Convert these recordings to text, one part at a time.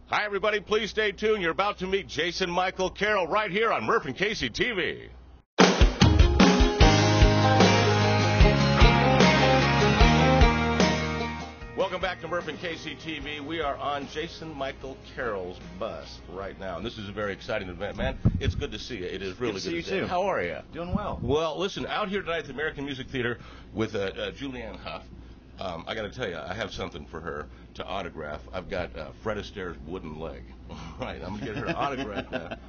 Hi, everybody. Please stay tuned. You're about to meet Jason Michael Carroll right here on Murf and Casey TV. Welcome back to Murf and Casey TV. We are on Jason Michael Carroll's bus right now. And this is a very exciting event, man. It's good to see you. It is really good to see you, too. How are you? Doing well. Well, listen, out here tonight at the American Music Theater with Julianne Hough. I got to tell you, I have something for her to autograph. I've got Fred Astaire's wooden leg. Right, I'm going to get her autograph that.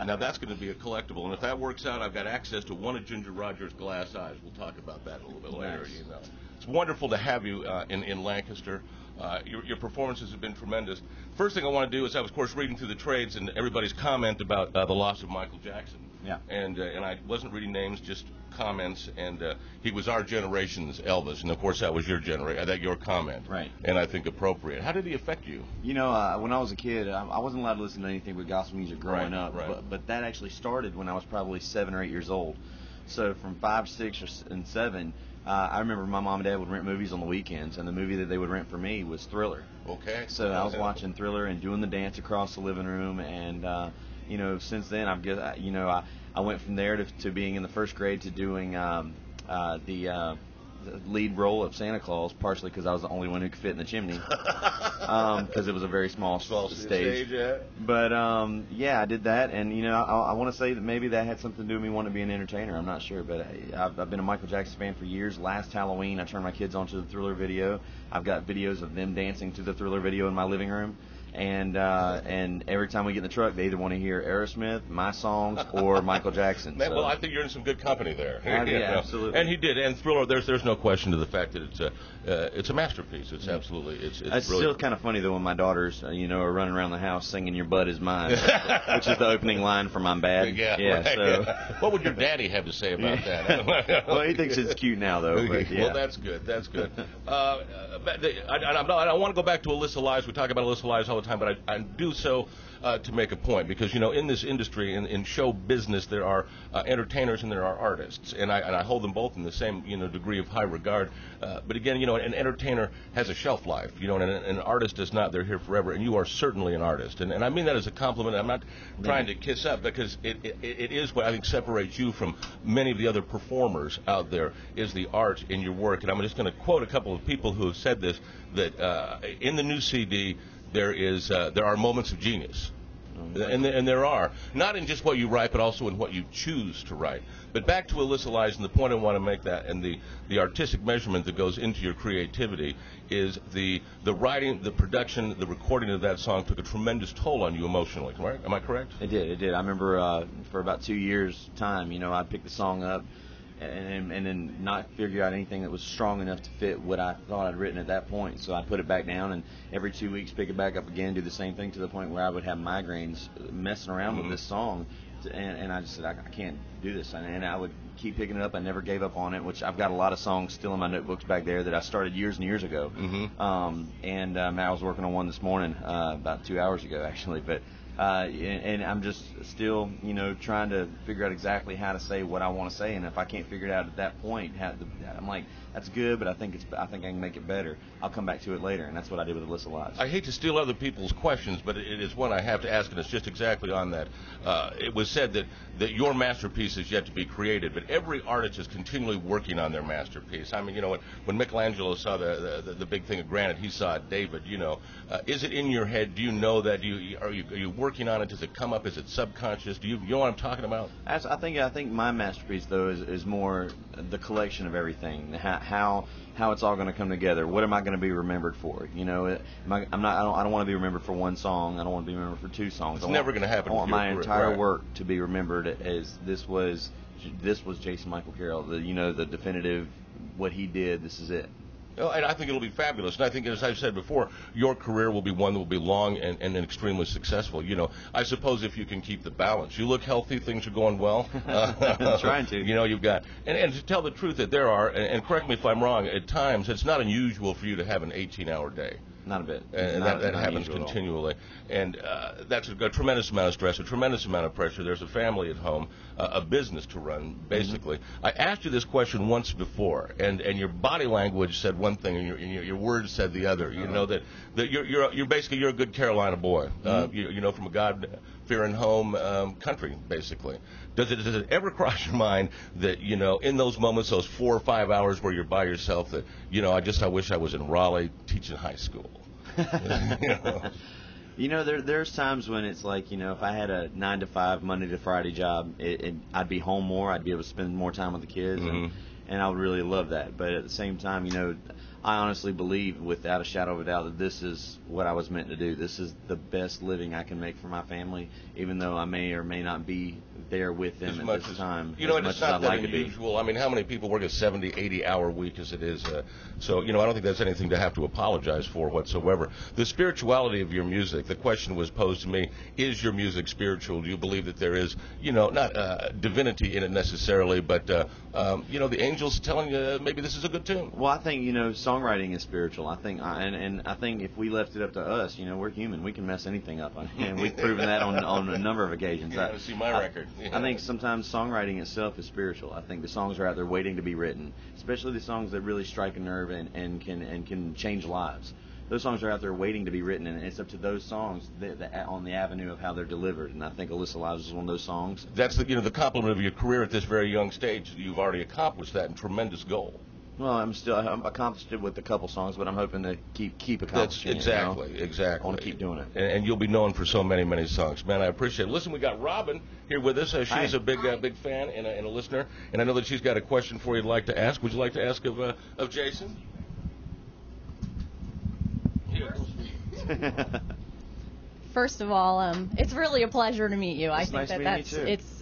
Now, that's going to be a collectible. And if that works out, I've got access to one of Ginger Rogers' glass eyes. We'll talk about that a little bit later. Nice. You know. It's wonderful to have you in Lancaster. Your performances have been tremendous. First thing I want to do is I was, of course, reading through the trades and everybody's comment about the loss of Michael Jackson. Yeah. And I wasn't reading names, just comments. And he was our generation's Elvis, and of course that was your your comment. Right. And I think appropriate. How did he affect you? You know, when I was a kid, I wasn't allowed to listen to anything with gospel music growing up. Right. But that actually started when I was probably 7 or 8 years old. So from 5, 6, and 7. I remember my mom and dad would rent movies on the weekends, and the movie that they would rent for me was Thriller. Okay. So I was watching Thriller and doing the dance across the living room, and you know, since then I went from there to being in the first grade to doing the lead role of Santa Claus, partially because I was the only one who could fit in the chimney, because it was a very small stage. Yeah. But yeah, I did that, and you know, I want to say that maybe that had something to do with me wanting to be an entertainer. I'm not sure, but I've been a Michael Jackson fan for years. Last Halloween, I turned my kids onto the Thriller video. I've got videos of them dancing to the Thriller video in my living room. And every time we get in the truck, they either want to hear Aerosmith, my songs, or Michael Jackson. Man, well, I think you're in some good company there. Yeah, absolutely. And he did. And Thriller, there's no question to the fact that it's a masterpiece. It's absolutely it's still kind of funny though when my daughters are running around the house singing "Your Butt Is Mine," which is the opening line from "I'm Bad." Yeah. Right, so what would your daddy have to say about that? Well, he thinks it's cute now though. But, yeah. Well, that's good. That's good. I want to go back to Alyssa Lives. We talk about Alyssa Lives all the time, but I do so to make a point, because in this industry, in show business, there are entertainers and there are artists, and I hold them both in the same degree of high regard. But again, an entertainer has a shelf life, and an artist does not. They're here forever, and you are certainly an artist, and I mean that as a compliment. I'm not trying to kiss up, because it is what I think separates you from many of the other performers out there, is the art in your work. And I'm just going to quote a couple of people who have said this, that in the new CD there are moments of genius. And there are, not in just what you write, but also in what you choose to write. But back to Alyssa Lives, and the point I want to make that, and the artistic measurement that goes into your creativity, is the writing, the production, the recording of that song took a tremendous toll on you emotionally, right? Am I correct? It did. I remember for about 2 years' time, I'd pick the song up and then not figure out anything that was strong enough to fit what I thought I'd written at that point. So I'd put it back down, and every 2 weeks pick it back up again, do the same thing, to the point where I would have migraines messing around with this song. And I just said, I can't do this. And I would keep picking it up. I never gave up on it, which I've got a lot of songs still in my notebooks back there that I started years and years ago. I was working on one this morning, about 2 hours ago, actually. But and I'm just still, trying to figure out exactly how to say what I want to say. And if I can't figure it out at that point, I'm like, that's good, but I think I can make it better. I'll come back to it later, and that's what I did with Alyssa Lives. I hate to steal other people's questions, but it is one I have to ask, and it's just exactly on that. It was said that your masterpiece is yet to be created, but every artist is continually working on their masterpiece. I mean, when Michelangelo saw the big thing of granite, he saw David. Is it in your head? Do you know that? Are you working on it? Does it come up? Is it subconscious? Do you know what I'm talking about? I think my masterpiece though is more the collection of everything. How it's all going to come together. What am I going to be remembered for? I don't want to be remembered for one song. I don't want to be remembered for 2 songs. It's never going to happen. I want my entire work to be remembered as this was Jason Michael Carroll. The definitive, what he did. This is it. And I think it'll be fabulous. And I think, as I've said before, your career will be one that will be long and extremely successful. I suppose if you can keep the balance. You look healthy, things are going well. I'm trying to. You've got, and to tell the truth, that there are, and correct me if I'm wrong, at times it's not unusual for you to have an 18-hour day. Not a bit. And that happens continually. And that's a tremendous amount of stress, a tremendous amount of pressure. There's a family at home, a business to run, basically. I asked you this question once before, and your body language said one thing, and your words said the other. You know that you're basically a good Carolina boy. You know, from a God-fearing home country, basically. Does it ever cross your mind that, you know, in those moments, those 4 or 5 hours where you're by yourself, that, you know, I wish I was in Raleigh teaching high school? You know, there's times when it's like, you know, if I had a 9 to 5 Monday to Friday job, I'd be home more. I'd be able to spend more time with the kids, and I would really love that. But at the same time, you know, I honestly believe, without a shadow of a doubt, that this is what I was meant to do. This is the best living I can make for my family, even though I may or may not be there with them at this time. You know, it's not that unusual. I mean, how many people work a 70, 80-hour week as it is? So, you know, I don't think that's anything to have to apologize for whatsoever. The spirituality of your music, the question was posed to me, is your music spiritual? Do you believe that there is, you know, not divinity in it necessarily, but, you know, the angels telling you maybe this is a good tune? Well, I think, you know, songwriting is spiritual. I think, and I think if we left it up to us, you know, we're human. We can mess anything up, and we've proven that on a number of occasions. You want to see my record. I think sometimes songwriting itself is spiritual. I think the songs are out there waiting to be written, especially the songs that really strike a nerve and can change lives. Those songs are out there waiting to be written, and it's up to those songs on the avenue of how they're delivered. And I think Alyssa Lives is one of those songs. That's the compliment of your career at this very young stage. You've already accomplished that, and tremendous goal. Well, I'm accomplished it with a couple songs, but I'm hoping to keep accomplishing it. Exactly. I want to keep doing it. And you'll be known for so many songs. Man, I appreciate it. Listen, we got Robin here with us. She's a big fan and a listener, and I know that she's got a question for you to like to ask. Would you like to ask of Jason? First of all, it's really a pleasure to meet you. I think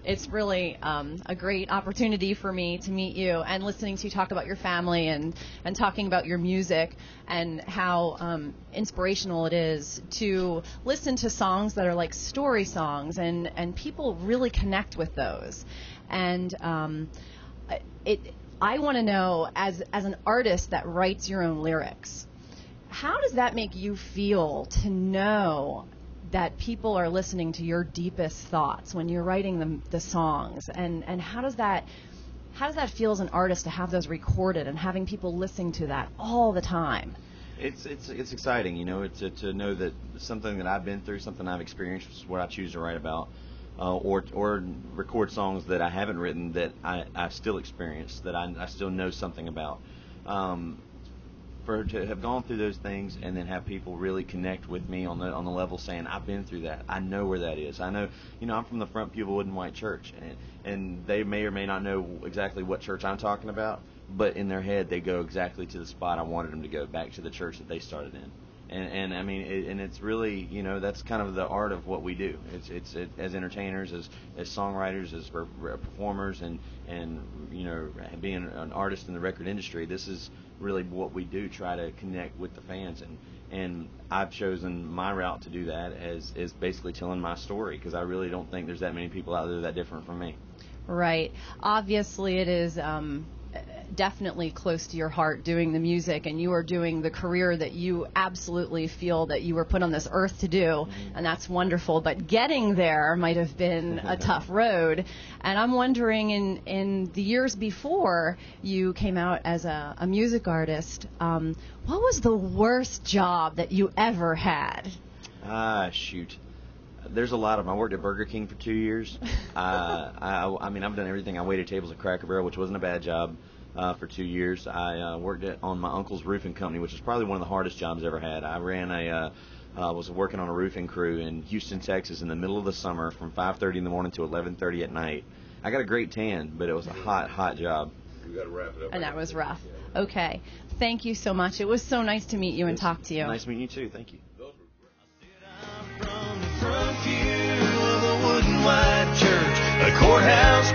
it's really a great opportunity for me to meet you, and listening to you talk about your family and talking about your music and how inspirational it is to listen to songs that are like story songs, and people really connect with those. And I want to know, as an artist that writes your own lyrics, how does that make you feel to know that people are listening to your deepest thoughts when you're writing the songs, and how does that feel as an artist to have those recorded and having people listening to that all the time? It's exciting, you know, to know that something that I've been through, something I've experienced, is what I choose to write about, or record songs that I haven't written that I've still experienced, that I still know something about. To have gone through those things and then have people really connect with me on the level saying, I've been through that, I know where that is, I know, you know, I'm from the front pew of a Wood and White church, and they may or may not know exactly what church I'm talking about, but in their head they go exactly to the spot I wanted them to go, back to the church that they started in. And I mean, it's really, you know, that's kind of the art of what we do. It's as entertainers, as songwriters, as performers, and you know, being an artist in the record industry. This is really what we do, try to connect with the fans, and I've chosen my route to do that as basically telling my story, because I really don't think there's that many people out there that different from me. Right. Obviously, it is definitely close to your heart doing the music, and you are doing the career that you absolutely feel that you were put on this earth to do, and that's wonderful. But getting there might have been a tough road, and I'm wondering, in the years before you came out as a music artist, what was the worst job that you ever had? Shoot. There's a lot of them. I worked at Burger King for 2 years. I mean, I've done everything. I waited tables at Cracker Barrel, which wasn't a bad job, for 2 years. I worked on my uncle's roofing company, which was probably one of the hardest jobs I ever had. I was working on a roofing crew in Houston, Texas, in the middle of the summer, from 5:30 in the morning to 11:30 at night. I got a great tan, but it was a hot job. We got to wrap it up. And that was rough. Okay. Thank you so much. It was so nice to meet you and talk to you. Nice meeting you too. Thank you. From the front pew of a Wood and White church, a courthouse